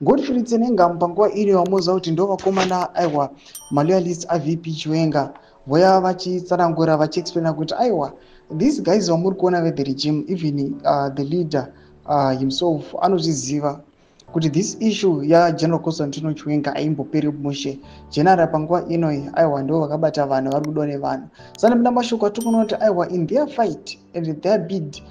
Godfrey Tsenenga panguva iri wamuudza kuti ndovakomana aiwa maloyalists aVP Chiwenga voya vachitsanangura vachiexplaina kuti aiwa these guys vamuri kuona ve the regime, even the leader himself anozviziva kuti this issue yaGeneral Constantino Chiwenga aimboperi mushe. General panguva inoi aiwa ndo vakabata vanhu vari kudiwa nevanhu. Saka muna mashoko atikuona kuti aiwa in their fight and their bid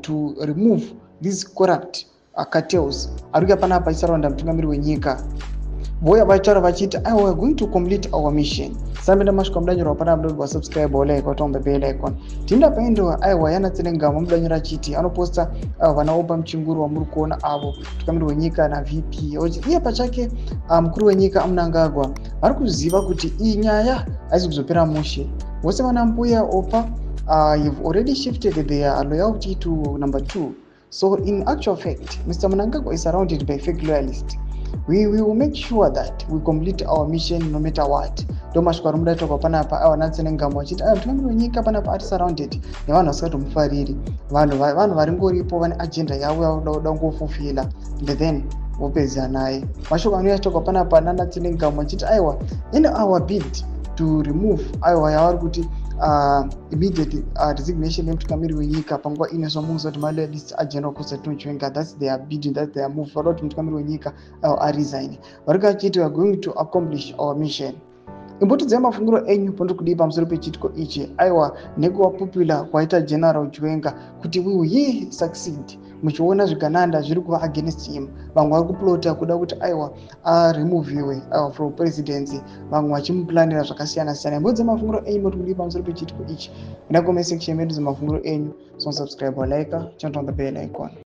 to remove these corrupt cartels ari panapa pachitsauranda mutungamiri wenyika voya vachitaura vachiti we are going to complete our mission. Sambenda mashuka mudanyura panapa mudodwa subscribe like watombe bell icon tinda paendo aiwa yana Tsenenga mudanyura chiti anoposta vana opa mchinguru wamuri kuona avo mutungamiri wenyika na VP iye pachake mukuru wenyika Mnangagwa vari kuziva kuti iyi nyaya haisi kuzopera mushe. Vose vana mbuya opa you've already shifted their loyalty to number 2. So in actual fact, Mr. Mnangagwa is surrounded by fake loyalists. We will make sure that we complete our mission no matter what. Domashwa rumda toka panapa awana Tsenenga mwachiti mutungamiri wenyika panapa ati surrounded nevanhu vasikatomufariri, vanhu vari ngoripo vane agenda yavo yavoda kungofufila and then vopedza naye. Mashoko anouya toka panapa nana Tsenenga mwachiti in our bid to remove yavari kuti immediate resignation yemutungamiri wenyika panguva ine somuudza kuti maloyalists aGeneral Constantino Chiwenga, that's their bid, that's their move. Vaida kuti mutungamiri wenyika aresign. Vari kachiti we are going to accomplish our mission. Imbotidzai mafungiro enyu pondiri kudii pamusoro pechitiko ichi nekuva popular kwaita General Chiwenga kuti will he succeed. Muchiona zvigananda zviri kuva against him, vamwe vari kuplota kuda kuti aremoviwe from presidency, vamwe vachimuplanira zvakasiyana siyana. Imbotidzai mafungiro enyu pondiri kudii pamusoro pechitiko ichi. Enda comment section medu dzemafungiro enyu. So subscribe or like, turn on the bell icon.